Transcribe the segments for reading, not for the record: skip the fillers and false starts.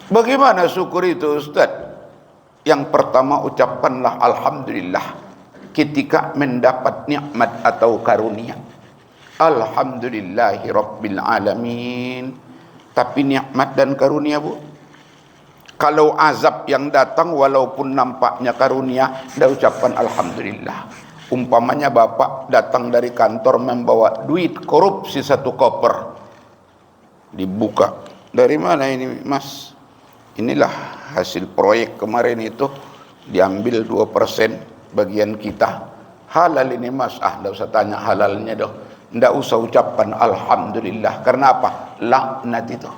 Bagaimana syukur itu, Ustaz? Yang pertama, ucapkanlah alhamdulillah ketika mendapat nikmat atau karunia. Alhamdulillahi rabbil alamin. Tapi nikmat dan karunia, Bu. Kalau azab yang datang walaupun nampaknya karunia, dah ucapkan alhamdulillah. Umpamanya bapak datang dari kantor membawa duit korupsi 1 koper. Dibuka. Dari mana ini, Mas? Inilah hasil proyek kemarin itu, diambil 2% bagian kita. Halal ini, Mas. Tidak usah tanya halalnya dong. Tidak usah ucapkan alhamdulillah. Karena apa? Laknat itu.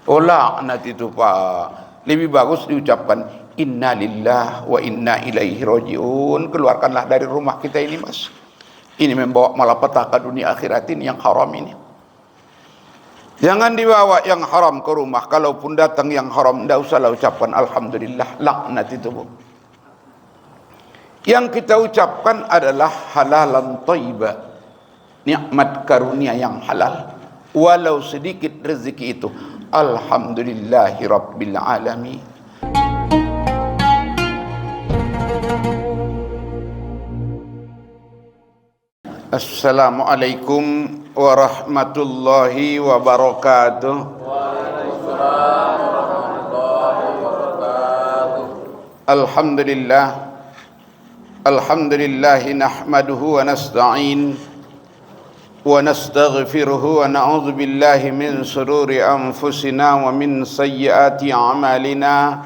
Oh, laknat itu, Pak. Lebih bagus diucapkan inna lillah wa inna ilaihi rajiun. Keluarkanlah dari rumah kita ini, Mas. Ini membawa malapetaka dunia akhirat ini, yang haram ini. Jangan dibawa yang haram ke rumah. Kalaupun datang yang haram, tidak usahlah ucapkan alhamdulillah. Laknat itu, Bu. Yang kita ucapkan adalah halalan thayyibah. Nikmat karunia yang halal. Walau sedikit rezeki itu. Alhamdulillahi rabbil alamin. Assalamualaikum warahmatullahi wabarakatuh. Waalaikumsalam warahmatullahi wabarakatuh. Alhamdulillah. Alhamdulillahi nahmaduhu wa nasta'in wa nastaghfiruhu wa na'udzu billahi min shururi anfusina wa min sayyiati a'malina.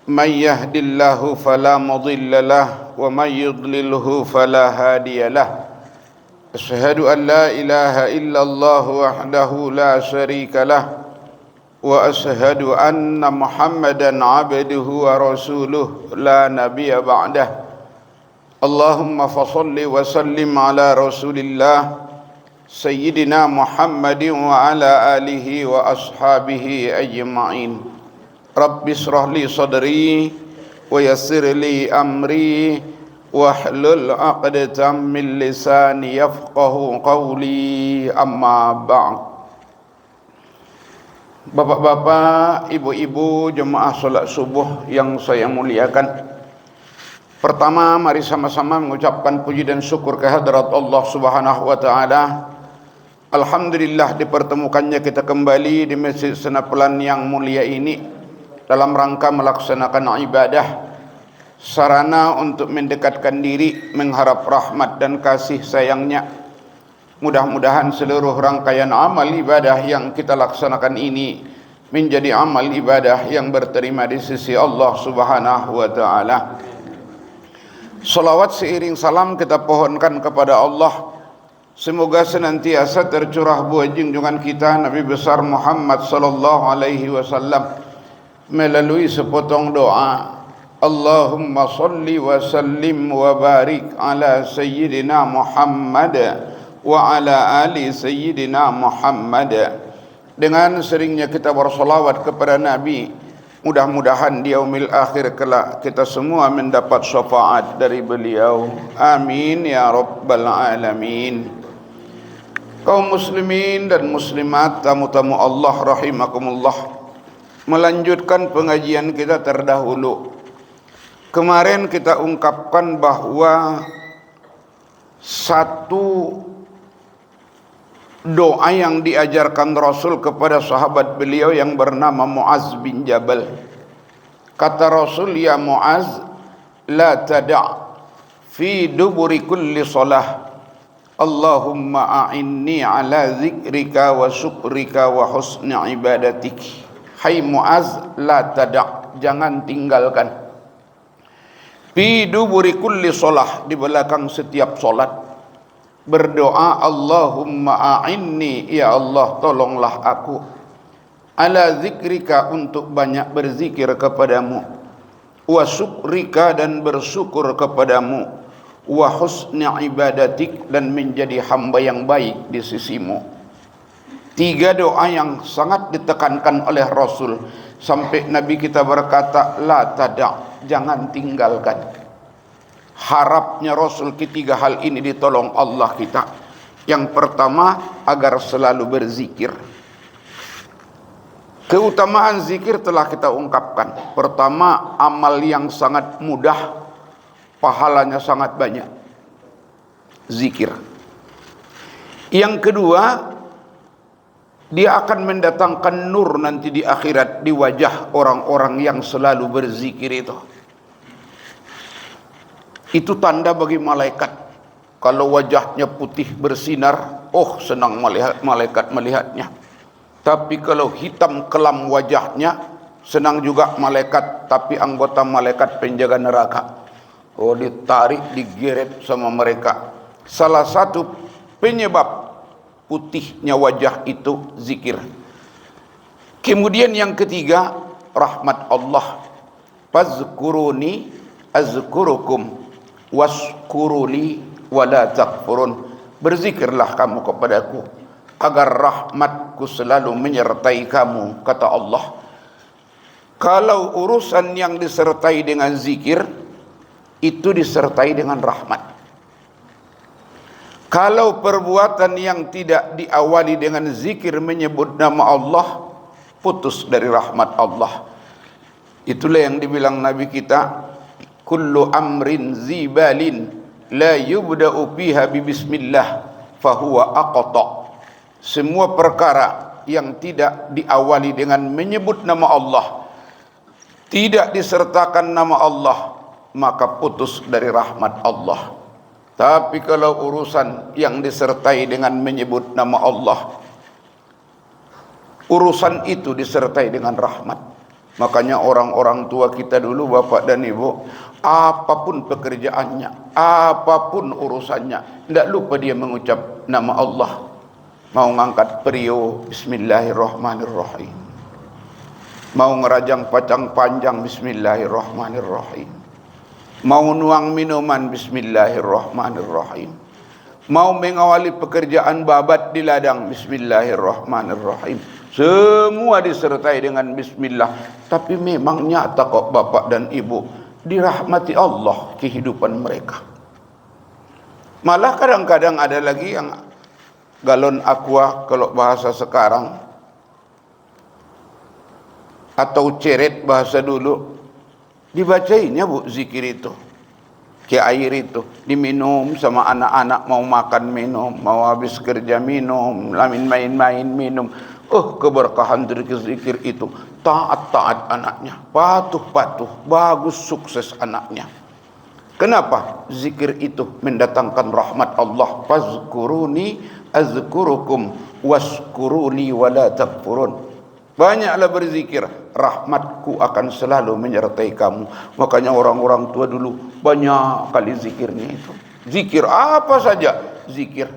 Man yahdillahu fala mudilla lahu wa man yudlilhu fala hadiya lahu. Asyhadu an la ilaha illallah wahdahu la syarika lah wa asyhadu anna Muhammadan abduhu wa rasuluh la nabiyya ba'dah. Allahumma fassalli wa sallim ala rasulillah sayyidina Muhammadin wa ala alihi wa ashabihi ajma'in. Rabbi shrah li sadri wa yassir li amri wahlul 'aqdatam min lisani yafqahu qawli, amma ba'd. Bapak-bapak, ibu-ibu, jemaah salat subuh yang saya muliakan. Pertama, mari sama-sama mengucapkan puji dan syukur kehadrat Allah Subhanahu wa taala. Alhamdulillah dipertemukannya kita kembali di Masjid Senapelan yang mulia ini dalam rangka melaksanakan ibadah, sarana untuk mendekatkan diri, mengharap rahmat dan kasih sayangnya. Mudah-mudahan seluruh rangkaian amal ibadah yang kita laksanakan ini menjadi amal ibadah yang berterima di sisi Allah Subhanahu wa taala. Salawat seiring salam kita pohonkan kepada Allah. Semoga senantiasa tercurah buah junjungan kita Nabi besar Muhammad sallallahu alaihi wasallam melalui sepotong doa. Allahumma salli wa sallim wa barik ala sayyidina Muhammad wa ala ali sayyidina Muhammad. Dengan seringnya kita bersolawat kepada Nabi, mudah-mudahan di yaumil akhir kelak kita semua mendapat syafaat dari beliau. Amin ya rabbal alamin. Kaum muslimin dan muslimat, tamu-tamu Allah rahimakumullah, melanjutkan pengajian kita terdahulu. Kemarin kita ungkapkan bahwa satu doa yang diajarkan Rasul kepada sahabat beliau yang bernama Muaz bin Jabal. Kata Rasul, ya Muaz, la tada' fi duburi kulli salah Allahumma a'inni ala zikrika wa syukrika wa husni ibadatik. Hai Muaz, la tada', jangan tinggalkan. Fi duburi kulli salah, di belakang setiap solat berdoa, Allahumma a'inni, ya Allah tolonglah aku, ala zikrika, untuk banyak berzikir kepadamu, wa syukrika, dan bersyukur kepadamu, wa husni ibadatik, dan menjadi hamba yang baik di sisimu. 3 doa yang sangat ditekankan oleh Rasul, sampai Nabi kita berkata, la tada', jangan tinggalkan. Harapnya Rasul ketiga hal ini ditolong Allah kita. Yang pertama, agar selalu berzikir. Keutamaan zikir telah kita ungkapkan. Pertama, amal yang sangat mudah, pahalanya sangat banyak. Zikir. Yang kedua, dia akan mendatangkan nur nanti di akhirat di wajah orang-orang yang selalu berzikir itu. Itu tanda bagi malaikat. Kalau wajahnya putih bersinar, oh senang malaikat melihatnya. Tapi kalau hitam kelam wajahnya, senang juga malaikat, tapi anggota malaikat penjaga neraka. Oh, ditarik, digeret sama mereka. Salah satu penyebab putihnya wajah itu zikir. Kemudian yang ketiga, rahmat Allah. Fazkuruni azkurukum waskuruli wala takfurun. Berzikirlah kamu kepadaku agar rahmatku selalu menyertai kamu, kata Allah. Kalau urusan yang disertai dengan zikir, itu disertai dengan rahmat. Kalau perbuatan yang tidak diawali dengan zikir menyebut nama Allah, putus dari rahmat Allah. Itulah yang dibilang Nabi kita, kullu amrin zibalin la yubda'u biha bismillah fahuwa aqta. Semua perkara yang tidak diawali dengan menyebut nama Allah, tidak disertakan nama Allah, maka putus dari rahmat Allah. Tapi kalau urusan yang disertai dengan menyebut nama Allah, urusan itu disertai dengan rahmat. Makanya orang-orang tua kita dulu, bapak dan ibu, apapun pekerjaannya, apapun urusannya, tidak lupa dia mengucap nama Allah. Mau ngangkat periuk, bismillahirrahmanirrahim. Mau ngerajang pacang panjang, bismillahirrahmanirrahim. Mau nuang minuman, bismillahirrahmanirrahim. Mau mengawali pekerjaan babat di ladang, bismillahirrahmanirrahim. Semua disertai dengan bismillah. Tapi memang nyata kok bapak dan ibu, dirahmati Allah kehidupan mereka. Malah kadang-kadang ada lagi yang galon aqua kalau bahasa sekarang, atau ceret bahasa dulu, dibacainnya bu zikir itu, ke air itu diminum sama anak-anak, mau makan minum, mau habis kerja minum, lamin main-main minum. Oh, keberkahan dari zikir itu. Taat-taat anaknya, patuh-patuh, bagus, sukses anaknya. Kenapa? Zikir itu mendatangkan rahmat Allah. Fazkuruni azkurukum waskuruni wala takfurun. Banyaklah berzikir, rahmatku akan selalu menyertai kamu. Makanya orang-orang tua dulu banyak kali zikirnya itu. Zikir apa saja, zikir.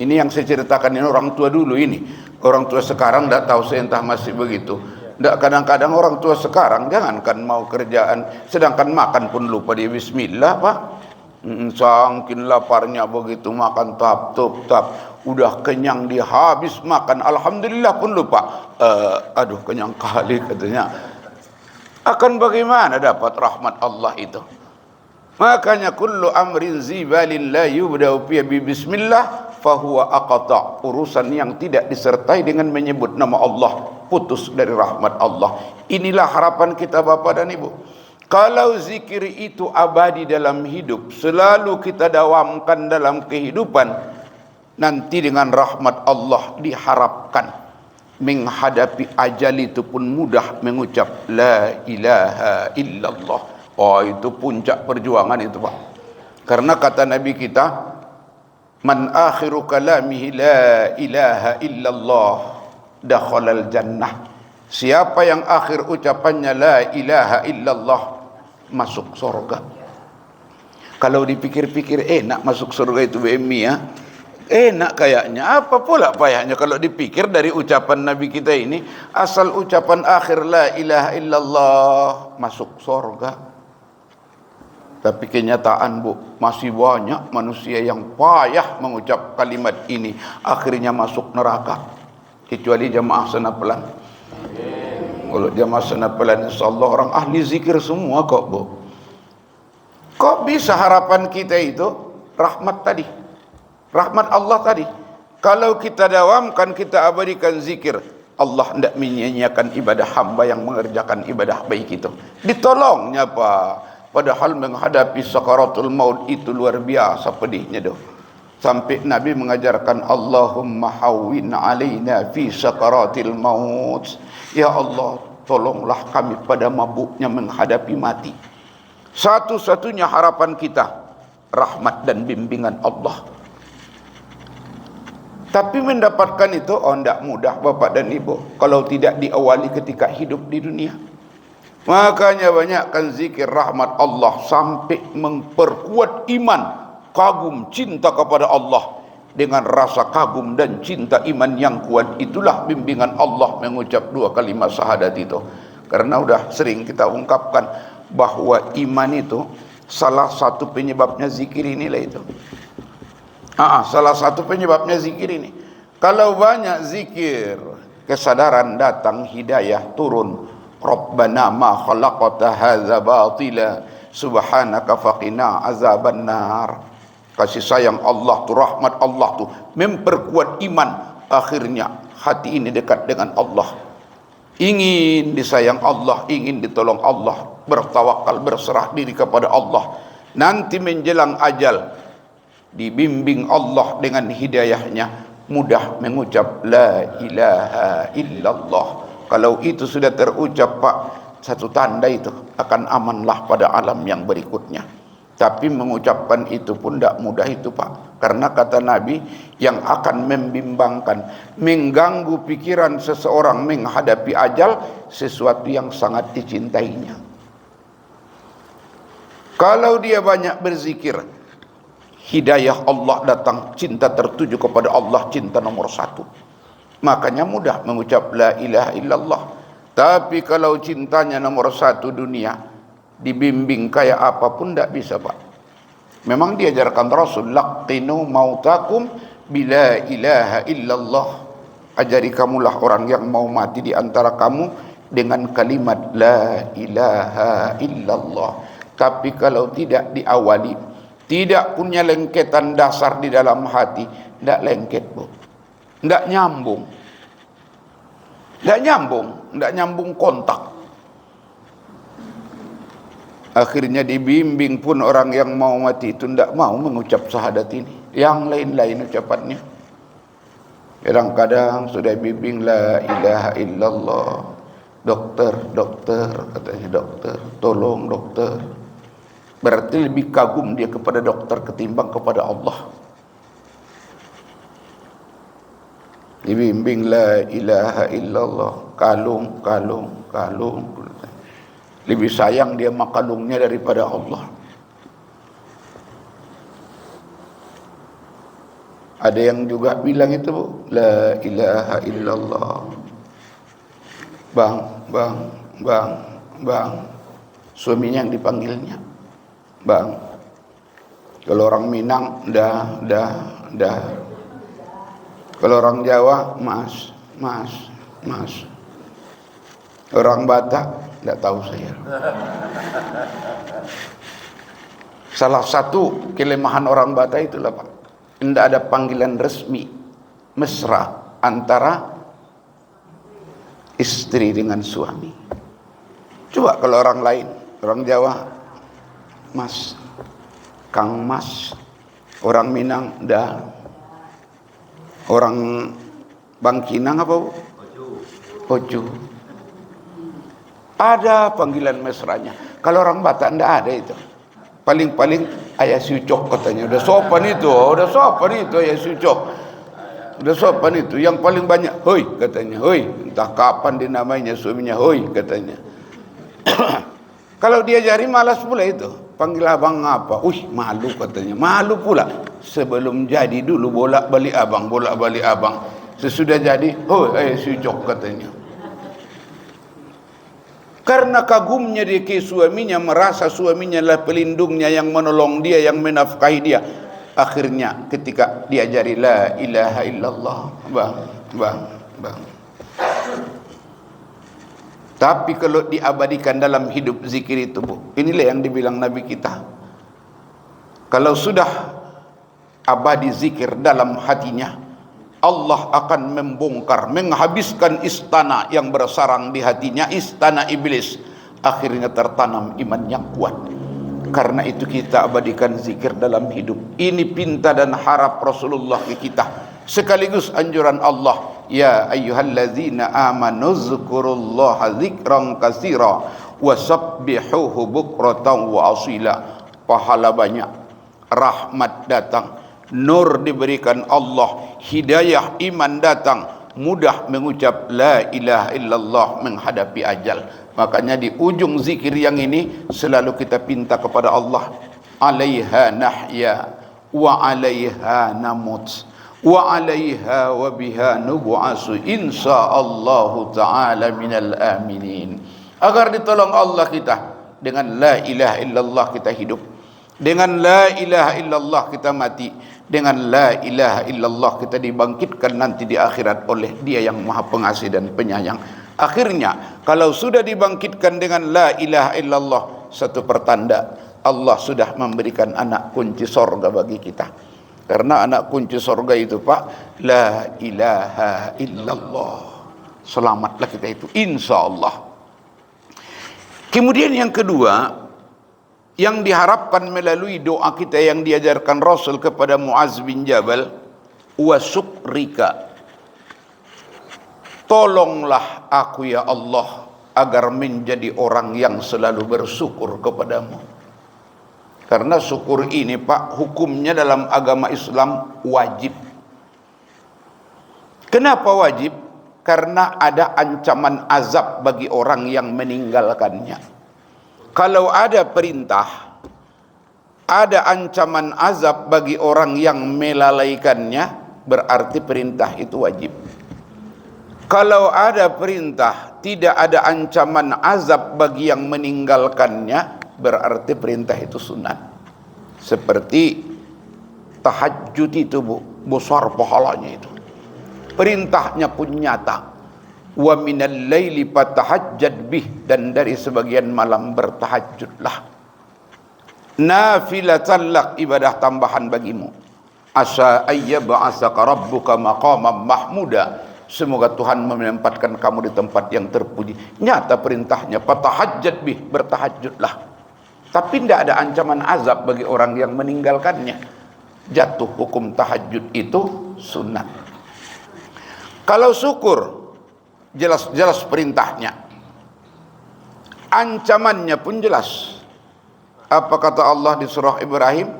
Ini yang saya ceritakan ini orang tua dulu ini. Orang tua sekarang tidak tahu, saya entah masih begitu. Tidak, kadang-kadang orang tua sekarang jangankan mau kerjaan, sedangkan makan pun lupa dia bismillah, Pak. Sangkin laparnya begitu makan tap. Udah kenyang dia habis makan, alhamdulillah pun lupa. Aduh kenyang kali katanya. Akan bagaimana dapat rahmat Allah itu? Makanya kullu amrin zibalin la yubda'u bi bismillah fahuwa aqta. Urusan yang tidak disertai dengan menyebut nama Allah, putus dari rahmat Allah. Inilah harapan kita Bapak dan Ibu. Kalau zikir itu abadi dalam hidup, selalu kita dawamkan dalam kehidupan, nanti dengan rahmat Allah diharapkan menghadapi ajal itu pun mudah mengucap la ilaha illallah. Oh, itu puncak perjuangan itu Pak. Karena kata Nabi kita, man akhiru kalamihi la ilaha illallah dakhalal jannah. Siapa yang akhir ucapannya la ilaha illallah, masuk surga. Kalau dipikir-pikir enak masuk surga itu BMI ya. Enak kayaknya. Apa pula payahnya kalau dipikir dari ucapan Nabi kita ini, asal ucapan akhir la ilaha illallah masuk surga. Tapi kenyataan Bu, masih banyak manusia yang payah mengucap kalimat ini, akhirnya masuk neraka. Kecuali jamaah senapelan. Kalau jamaah senapelan insyaallah orang ahli zikir semua kok Bu. Kok bisa harapan kita itu rahmat tadi, rahmat Allah tadi. Kalau kita dawamkan, kita abadikan zikir, Allah hendak menyia-nyiakan ibadah hamba yang mengerjakan ibadah baik itu. Ditolongnya Pak. Padahal menghadapi sakaratul maut itu luar biasa pedihnya doh. Sampai Nabi mengajarkan Allahumma hawwin alaina fi sakaratil maut. Ya Allah, tolonglah kami pada mabuknya menghadapi mati. Satu-satunya harapan kita rahmat dan bimbingan Allah. Tapi mendapatkan itu tidak mudah Bapak dan Ibu kalau tidak diawali ketika hidup di dunia. Makanya banyakkan zikir rahmat Allah sampai memperkuat iman, kagum cinta kepada Allah. Dengan rasa kagum dan cinta iman yang kuat, itulah bimbingan Allah mengucap 2 kalimat syahadat itu. Karena sudah sering kita ungkapkan bahwa iman itu salah satu penyebabnya zikir inilah itu. Salah satu penyebabnya zikir ini. Kalau banyak zikir, kesadaran datang, hidayah turun. Rabbana ma khalaqta hadza batila subhanaka faqina azaban nar. Kasih sayang Allah tu, rahmat Allah tu memperkuat iman. Akhirnya hati ini dekat dengan Allah. Ingin disayang Allah, ingin ditolong Allah, bertawakal, berserah diri kepada Allah. Nanti menjelang ajal dibimbing Allah dengan hidayahnya, mudah mengucap la ilaha illallah. Kalau itu sudah terucap Pak, satu tanda itu akan amanlah pada alam yang berikutnya. Tapi mengucapkan itu pun tidak mudah itu Pak. Karena kata Nabi, yang akan membimbangkan, mengganggu pikiran seseorang menghadapi ajal, sesuatu yang sangat dicintainya. Kalau dia banyak berzikir, hidayah Allah datang, cinta tertuju kepada Allah, cinta nomor 1. Makanya mudah mengucap la ilaha illallah. Tapi kalau cintanya nomor 1 dunia, dibimbing kayak apapun tidak bisa Pak. Memang diajarkan Rasul, laqinu mautakum bila ilaha illallah. Ajari kamulah orang yang mau mati di antara kamu dengan kalimat la ilaha illallah. Tapi kalau tidak diawali, tidak punya lengketan dasar di dalam hati, tidak lengket Bu, tidak nyambung, tidak nyambung kontak. Akhirnya dibimbing pun orang yang mau mati itu tidak mau mengucap syahadat ini, yang lain-lain ucapannya. Kadang-kadang sudah bimbing la ilaha illallah, dokter katanya, dokter tolong dokter. Berarti lebih kagum dia kepada dokter ketimbang kepada Allah. Dibimbing la ilaha illallah, kalung. Lebih sayang dia sama kalungnya daripada Allah. Ada yang juga bilang itu Bu, la ilaha illallah. Bang. Suaminya yang dipanggilnya. Bang. Kalau orang Minang dah. Kalau orang Jawa mas. Orang Batak tidak tahu saya. Salah satu kelemahan orang Batak itulah Pak, tidak ada panggilan resmi mesra antara istri dengan suami. Coba kalau orang lain, orang Jawa mas, kang mas, orang Minang dah, orang Bangkinang apa Bu? Oju. Ada panggilan mesranya. Kalau orang Batak tidak ada itu. Paling-paling ayah sucok katanya. Udah sopan itu ayah sucok. Udah sopan itu. Yang paling banyak hoi katanya, hoi. Entah kapan dinamainya suaminya hoi katanya. Kalau dia jari malas pula itu. Panggil abang apa? Malu katanya. Malu pula. Sebelum jadi dulu bolak-balik abang. Sesudah jadi, ayah sucok katanya. Karena kagumnya dia ke suaminya, merasa suaminya adalah pelindungnya yang menolong dia, yang menafkahi dia. Akhirnya ketika diajari la ilaha illallah, bang. Tapi kalau diabadikan dalam hidup zikir itu Bu, inilah yang dibilang Nabi kita. Kalau sudah abadi zikir dalam hatinya, Allah akan membongkar, menghabiskan istana yang bersarang di hatinya, istana iblis. Akhirnya tertanam iman yang kuat. Karena itu kita abadikan zikir dalam hidup. Ini pinta dan harap Rasulullah ke kita, sekaligus anjuran Allah. Ya ayyuhallazina amanu zkurullaha dzikran katsira wasabbihuhu bukratan wa asila. Pahala banyak, rahmat datang, nur diberikan Allah, hidayah iman datang, mudah mengucap la ilaha illallah menghadapi ajal. Makanya di ujung zikir yang ini selalu kita pinta kepada Allah, alaiha nahya wa alaiha namut wa alaiha wa biha nub'asu insyaallahu ta'ala minal aminin. Agar ditolong Allah kita, dengan la ilaha illallah kita hidup, dengan la ilaha illallah kita mati, dengan la ilaha illallah kita dibangkitkan nanti di akhirat oleh Dia yang Maha Pengasih dan Penyayang. Akhirnya kalau sudah dibangkitkan dengan la ilaha illallah, satu pertanda Allah sudah memberikan anak kunci sorga bagi kita. Karena anak kunci sorga itu Pak, la ilaha illallah. Selamatlah kita itu, insya Allah. Kemudian yang kedua, yang diharapkan melalui doa kita yang diajarkan Rasul kepada Muaz bin Jabal, wa syukrika, tolonglah aku ya Allah agar menjadi orang yang selalu bersyukur kepadamu. Karena syukur ini Pak, hukumnya dalam agama Islam wajib. Kenapa wajib? Karena ada ancaman azab bagi orang yang meninggalkannya. Kalau ada perintah, ada ancaman azab bagi orang yang melalaikannya, berarti perintah itu wajib. Kalau ada perintah, tidak ada ancaman azab bagi yang meninggalkannya, berarti perintah itu sunat. Seperti tahajud itu Bu, besar pahalanya itu. Perintahnya pun nyata. Wa minal laili fatahajjad bih, dan dari sebagian malam bertahajudlah. Nafilatan lak, ibadah tambahan bagimu. Asa ayyab'asaka rabbuka maqaman mahmuda, semoga Tuhan menempatkan kamu di tempat yang terpuji. Nyata perintahnya, fatahajjad bih, bertahajudlah. Tapi tidak ada ancaman azab bagi orang yang meninggalkannya. Jatuh hukum tahajud itu sunat. Kalau syukur, jelas-jelas perintahnya, ancamannya pun jelas. Apa kata Allah di surah Ibrahim?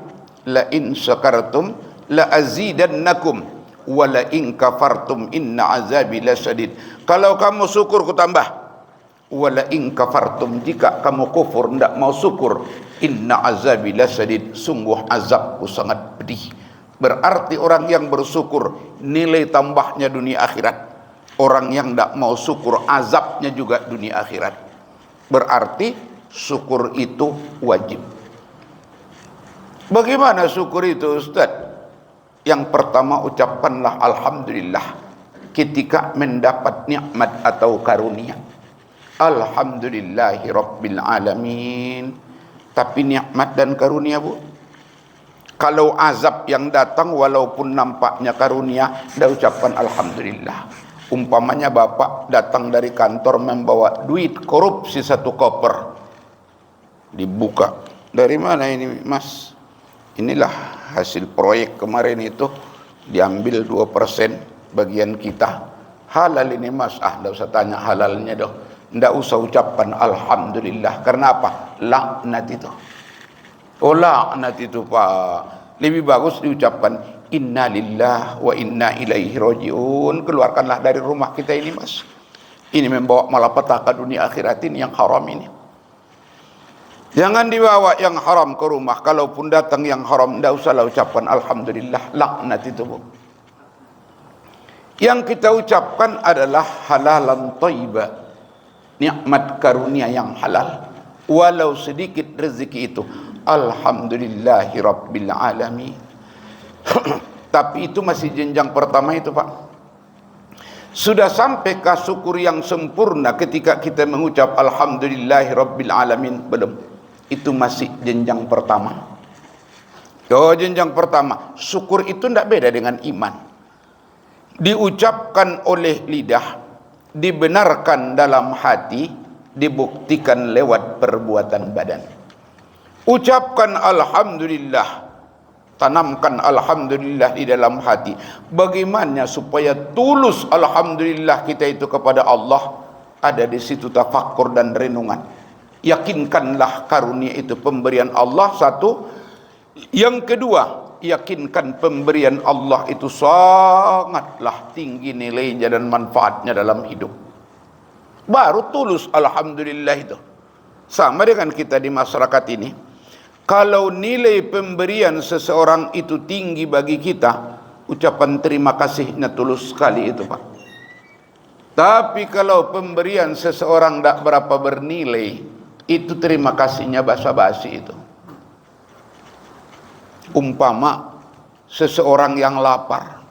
La in syakartum la azidannakum wa la in kafartum inna azabi lasyadid. Kalau kamu syukur ku tambah. Wa la in kafartum, jika kamu kufur tidak mau syukur, inna azabi lasyadid, sungguh azabku sangat pedih. Berarti orang yang bersyukur nilai tambahnya dunia akhirat. Orang yang tidak mau syukur azabnya juga dunia akhirat. Berarti syukur itu wajib. Bagaimana syukur itu Ustaz? Yang pertama, ucapkanlah alhamdulillah ketika mendapat nikmat atau karunia. Alhamdulillahi rabbil alamin. Tapi nikmat dan karunia Bu, kalau azab yang datang walaupun nampaknya karunia, dah ucapkan alhamdulillah. Umpamanya bapak datang dari kantor membawa duit korupsi 1 koper, dibuka, dari mana ini Mas? Inilah hasil proyek kemarin itu, diambil 2% bagian kita. Halal ini Mas. Tidak usah tanya halalnya dong. Tidak usah ucapkan alhamdulillah. Karena apa? Laknat itu. Oh laknat itu Pak. Lebih bagus diucapkan inna lillah wa inna ilaihi rajiun. Keluarkanlah dari rumah kita ini Mas. Ini membawa malapetaka dunia akhirat ini yang haram ini. Jangan dibawa yang haram ke rumah. Kalaupun datang yang haram, tidak usahlah ucapkan alhamdulillah. Laknat itu Bu. Yang kita ucapkan adalah halalan thayyibah. Nikmat karunia yang halal. Walau sedikit rezeki itu. Alhamdulillahi rabbil alamin. Tapi itu masih jenjang pertama itu Pak. Sudah sampai ke syukur yang sempurna ketika kita mengucap alhamdulillahi rabbil alamin? Belum. Itu masih jenjang pertama. Oh, jenjang pertama. Syukur itu tidak beda dengan iman. diucapkan oleh lidah, dibenarkan dalam hati, dibuktikan lewat perbuatan badan. Ucapkan alhamdulillah, tanamkan alhamdulillah di dalam hati. Bagaimana supaya tulus alhamdulillah kita itu kepada Allah? Ada di situ tafakkur dan renungan. Yakinkanlah karunia itu pemberian Allah, satu. Yang kedua, yakinkan pemberian Allah itu sangatlah tinggi nilainya dan manfaatnya dalam hidup. Baru tulus alhamdulillah itu. Sama dengan kita di masyarakat ini. Kalau nilai pemberian seseorang itu tinggi bagi kita, ucapan terima kasihnya tulus sekali itu, Pak. Tapi kalau pemberian seseorang tidak berapa bernilai, itu terima kasihnya basa-basi itu. Umpama seseorang yang lapar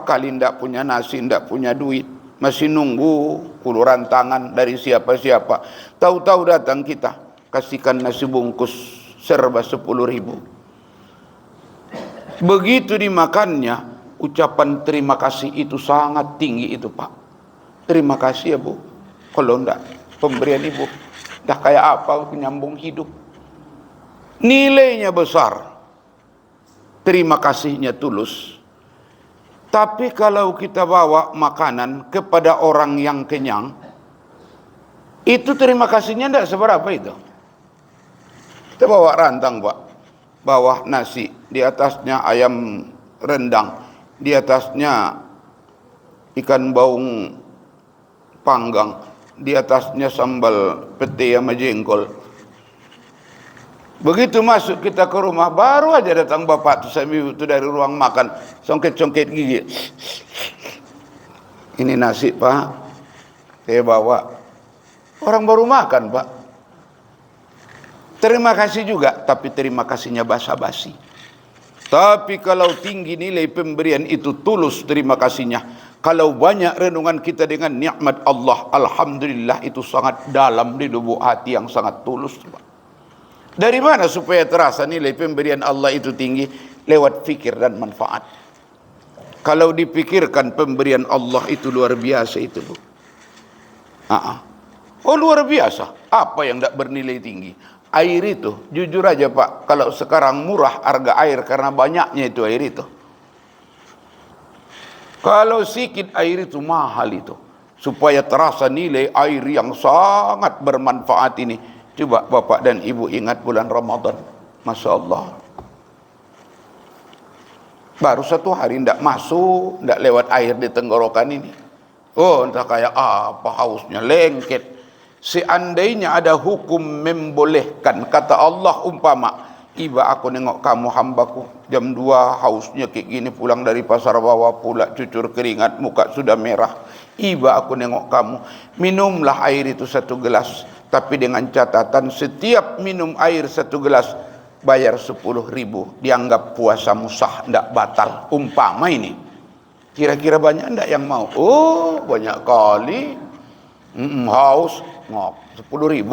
kali tidak punya nasi, tidak punya duit, masih nunggu uluran tangan dari siapa-siapa, tahu-tahu datang kita, kasihkan nasi bungkus serba 10.000. Begitu dimakannya, ucapan terima kasih itu sangat tinggi itu, Pak. Terima kasih ya Bu, kalau enggak pemberian Ibu dah kayak apa penyambung hidup. Nilainya besar, terima kasihnya tulus. Tapi kalau kita bawa makanan kepada orang yang kenyang, itu terima kasihnya tidak seberapa itu. Kita bawa rantang, Pak, bawah nasi, di atasnya ayam rendang, di atasnya ikan baung panggang, di atasnya sambal pete sama jengkol. Begitu masuk kita ke rumah, baru aja datang bapak tu sambil itu dari ruang makan, songket-songket gigi. Ini nasi, Pak, saya bawa. Orang baru makan, Pak. Terima kasih juga, tapi terima kasihnya basa-basi. Tapi kalau tinggi nilai pemberian itu tulus terima kasihnya. Kalau banyak renungan kita dengan nikmat Allah, alhamdulillah, itu sangat dalam di lubuk hati yang sangat tulus, Pak. Dari mana supaya terasa nilai pemberian Allah itu tinggi? Lewat fikir dan manfaat. Kalau dipikirkan pemberian Allah itu luar biasa itu, Bu. Oh, luar biasa. Apa yang tidak bernilai tinggi? Air itu, jujur aja, Pak, kalau sekarang murah harga air karena banyaknya itu air itu. Kalau sedikit air itu mahal itu. Supaya terasa nilai air yang sangat bermanfaat ini, coba Bapak dan Ibu ingat bulan Ramadan. Masya Allah. Baru 1 hari tidak masuk, tidak lewat air di tenggorokan ini. Oh, entah kayak apa hausnya, lengket. Seandainya ada hukum membolehkan, kata Allah umpama, iba aku nengok kamu hambaku, jam 2 hausnya kayak gini, pulang dari pasar bawah pula, cucur keringat, muka sudah merah. Iba aku nengok kamu, minumlah air itu 1 gelas. Tapi dengan catatan setiap minum air 1 gelas bayar 10.000, dianggap puasamu sah, tidak batal. Umpama ini, kira-kira banyak tidak yang mau? Oh, banyak kali. Haus, 10.000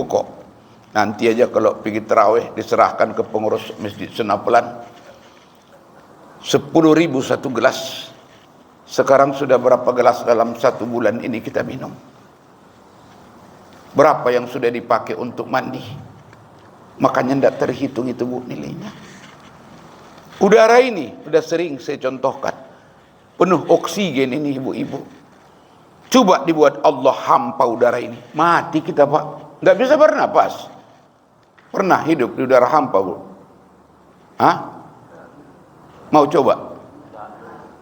kok. Nanti aja kalau pergi terawih diserahkan ke pengurus Masjid Senapelan. 10.000 1 gelas. Sekarang sudah berapa gelas dalam 1 bulan ini kita minum? Berapa yang sudah dipakai untuk mandi? Makanya tidak terhitung itu, Bu, nilainya. Udara ini sudah sering saya contohkan, penuh oksigen ini, ibu-ibu. Coba dibuat Allah hampa udara ini, mati kita, Pak. Tidak bisa bernapas. Pernah hidup di udara hampa, Bu? Mau coba?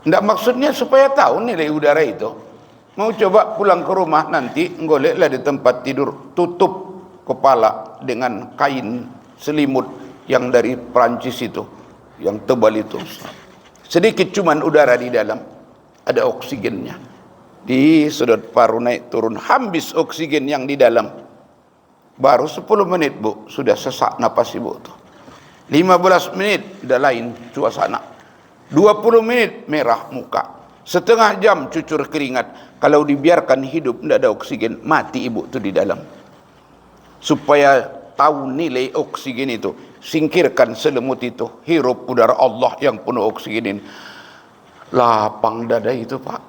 Tidak, maksudnya supaya tahu nilai udara itu. Mau coba pulang ke rumah nanti, goleklah di tempat tidur, tutup kepala dengan kain selimut yang dari Perancis itu, yang tebal itu. Sedikit cuman udara di dalam, ada oksigennya. Di sudut paru naik turun, habis oksigen yang di dalam. Baru 10 menit, Bu, sudah sesak napas Ibu tuh. 15 menit udah lain suasana. 20 menit merah muka. Setengah jam cucur keringat. Kalau dibiarkan hidup tidak ada oksigen, mati Ibu tuh di dalam. Supaya tahu nilai oksigen itu, singkirkan selimut itu, hirup udara Allah yang penuh oksigen ini. Lapang dada itu, Pak.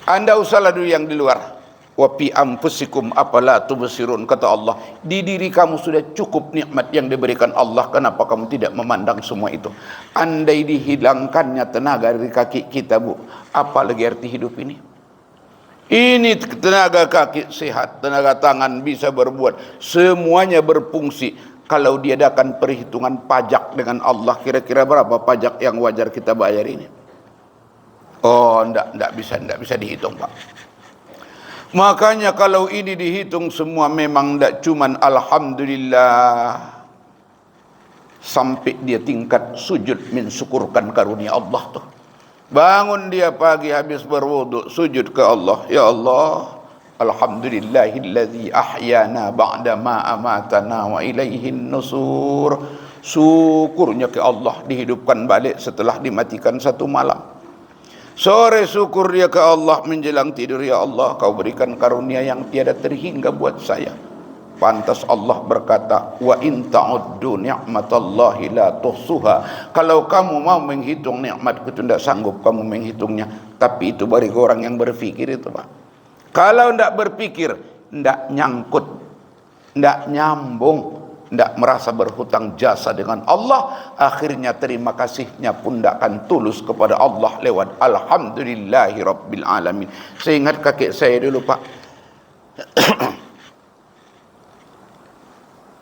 Anda usahlah dulu yang di luar. Wa fi anfusikum afala tubsirun, kata Allah. Di diri kamu sudah cukup nikmat yang diberikan Allah, kenapa kamu tidak memandang semua itu? Andai dihilangkannya tenaga dari kaki kita, Bu, apa lagi arti hidup ini? Ini tenaga kaki sehat, tenaga tangan bisa berbuat, semuanya berfungsi. Kalau diadakan perhitungan pajak dengan Allah, kira-kira berapa pajak yang wajar kita bayar ini? Oh, enggak bisa dihitung, Pak. Makanya kalau ini dihitung semua memang enggak cuman alhamdulillah, sampai dia tingkat sujud mensyukurkan karunia Allah tuh. Bangun dia pagi habis berwudu, sujud ke Allah. Ya Allah, alhamdulillahillazi ahyana ba'da ma amatana wa ilaihin nusur. Syukurnya ke Allah, dihidupkan balik setelah dimatikan satu malam. Sore syukur dia ke Allah menjelang tidur. Ya Allah, kau berikan karunia yang tiada terhingga buat saya. Pantas Allah berkata, wa in ta'uddu ni'matallahi la tuhsuha. Kalau kamu mau menghitung nikmatku itu tidak sanggup kamu menghitungnya. Tapi itu bagi orang yang berpikir itu, Pak. Kalau tidak berpikir, tidak nyangkut, tidak nyambung, tidak merasa berhutang jasa dengan Allah, akhirnya terima kasihnya pun tidak akan tulus kepada Allah lewat alhamdulillahi rabbil alamin. Saya ingat kakek saya dulu, Pak.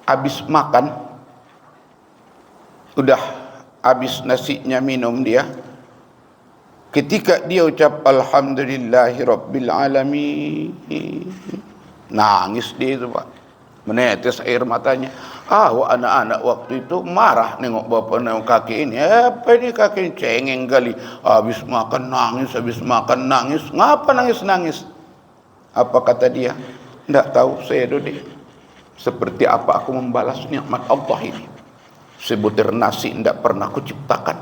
Habis makan, udah habis nasinya, minum dia. Ketika dia ucap alhamdulillahi rabbil alamin, nangis dia itu, Pak. Menetes air matanya. Anak-anak waktu itu marah nengok bapak nengok kakek ini. Apa ini kakek cengeng kali. Habis makan nangis, habis makan nangis. Ngapa nangis-nangis? Apa kata dia? Tidak tahu saya, Dodi. Seperti apa aku membalas nikmat Allah ini? Sebutir nasi tidak pernah aku ciptakan.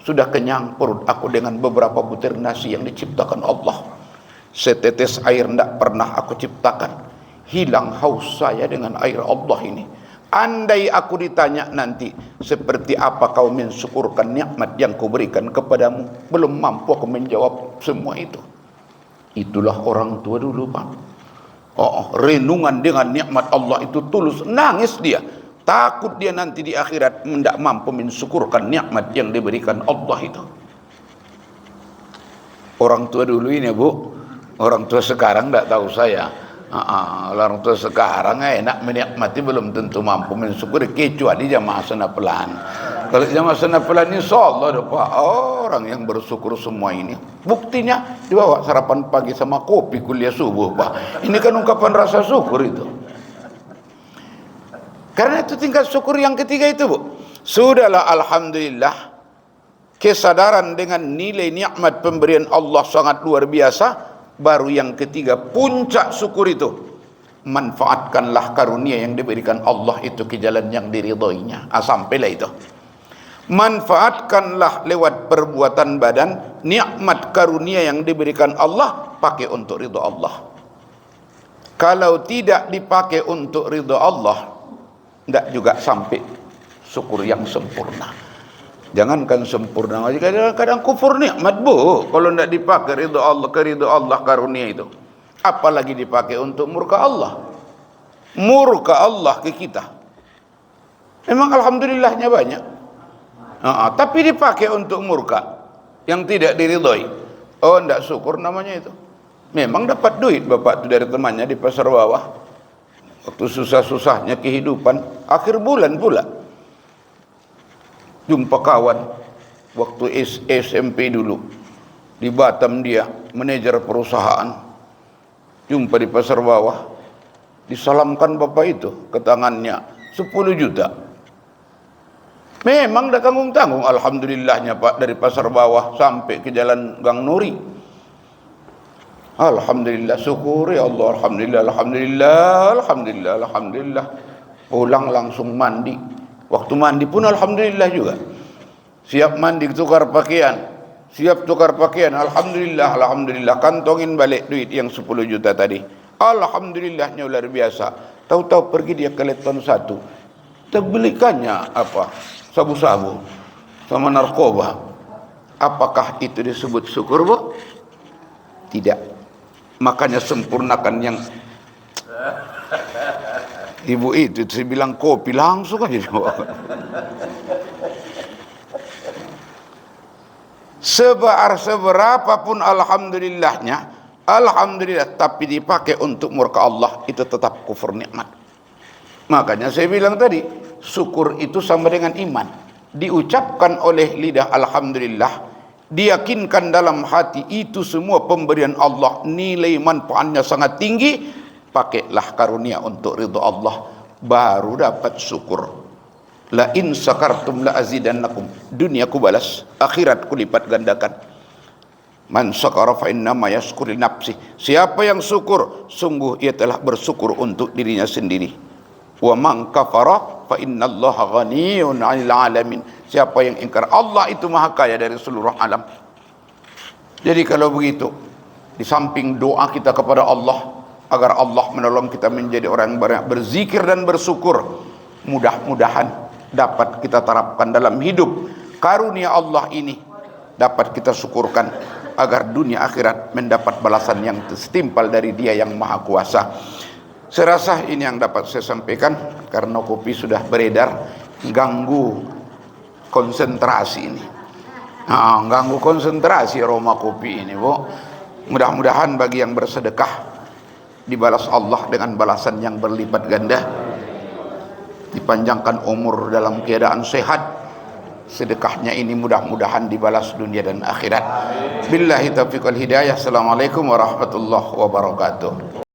Sudah kenyang perut aku dengan beberapa butir nasi yang diciptakan Allah. Setetes air tidak pernah aku ciptakan. Hilang haus saya dengan air Allah ini. Andai aku ditanya nanti, seperti apa kau mensyukurkan nikmat yang kuberikan kepadamu, belum mampu aku menjawab semua itu. Itulah orang tua dulu, Pak. Renungan dengan nikmat Allah itu tulus, nangis dia. Takut dia nanti di akhirat tidak mampu mensyukurkan nikmat yang diberikan Allah itu. Orang tua dulu ini, Bu. Orang tua sekarang tidak tahu saya. Orang tua sekarang enak menikmati, belum tentu mampu mensyukuri, kecuali jamaah senapelan. Kalau jamaah senapelan, insya Allah Pak, orang yang bersyukur semua ini. Buktinya dibawa sarapan pagi sama kopi kuliah subuh, Pak. Ini kan ungkapan rasa syukur itu. Karena itu tingkat syukur yang ketiga itu, Bu. Sudahlah alhamdulillah, kesadaran dengan nilai nikmat pemberian Allah sangat luar biasa. Baru yang ketiga, puncak syukur itu, manfaatkanlah karunia yang diberikan Allah itu ke jalan yang diridhoinya. Sampailah itu. Manfaatkanlah lewat perbuatan badan nikmat karunia yang diberikan Allah, pakai untuk ridho Allah. Kalau tidak dipakai untuk ridho Allah, tidak juga sampai syukur yang sempurna. Jangankan sempurna, kadang-kadang kufur nikmat, Bu. Kalau tidak dipakai ridho Allah, keridho Allah karunia itu, apalagi dipakai untuk murka Allah. Murka Allah ke kita, memang alhamdulillahnya banyak. Tapi dipakai untuk murka yang tidak diridhoi, tidak syukur namanya itu. Memang dapat duit bapak itu dari temannya di pasar bawah, waktu susah-susahnya kehidupan, akhir bulan pula jumpa kawan waktu SMP dulu di Batam, dia manajer perusahaan. Jumpa di pasar bawah, disalamkan bapak itu ke tangannya 10 juta. Memang dah tanggung-tanggung, alhamdulillahnya, Pak, dari pasar bawah sampai ke jalan Gang Nuri. Alhamdulillah, syukur ya Allah, alhamdulillah, alhamdulillah, alhamdulillah, alhamdulillah. Pulang langsung mandi. Waktu mandi pun alhamdulillah juga. Siap mandi, tukar pakaian. Siap tukar pakaian, alhamdulillah, alhamdulillah. Kantongin balik duit yang 10 juta tadi. Alhamdulillahnya luar biasa. Tahu-tahu pergi dia ke Leton 1. Terbelikannya apa? Sabu-sabu sama narkoba. Apakah itu disebut syukur, Bu? Tidak. Makanya sempurnakan yang ibu itu, saya bilang kopi langsung aja. Seberapapun alhamdulillahnya, alhamdulillah, tapi dipakai untuk murka Allah, itu tetap kufur nikmat. Makanya saya bilang tadi, syukur itu sama dengan iman. Diucapkan oleh lidah alhamdulillah, diyakinkan dalam hati, itu semua pemberian Allah, nilai manfaatnya sangat tinggi. Pakailah karunia untuk ridha Allah, baru dapat syukur. La in sakartum la azidannakum. Dunia ku balas, akhirat ku lipat gandakan. Man sakara fa innama yashkuru li nafsi. Siapa yang syukur, sungguh ia telah bersyukur untuk dirinya sendiri. Wa man kafara fa innallaha ghaniyun 'anil 'alamin. Siapa yang ingkar, Allah itu maha kaya dari seluruh alam. Jadi kalau begitu, di samping doa kita kepada Allah agar Allah menolong kita menjadi orang yang banyak berzikir dan bersyukur, mudah-mudahan dapat kita terapkan dalam hidup. Karunia Allah ini dapat kita syukurkan agar dunia akhirat mendapat balasan yang setimpal dari Dia yang Maha Kuasa. Saya rasa ini yang dapat saya sampaikan, karena kopi sudah beredar, ganggu konsentrasi ini. Ganggu konsentrasi aroma kopi ini, Bu. Mudah-mudahan bagi yang bersedekah dibalas Allah dengan balasan yang berlipat ganda. Dipanjangkan umur dalam keadaan sehat. Sedekahnya ini mudah-mudahan dibalas dunia dan akhirat. Billahi taufiq wal hidayah. Assalamualaikum warahmatullahi wabarakatuh.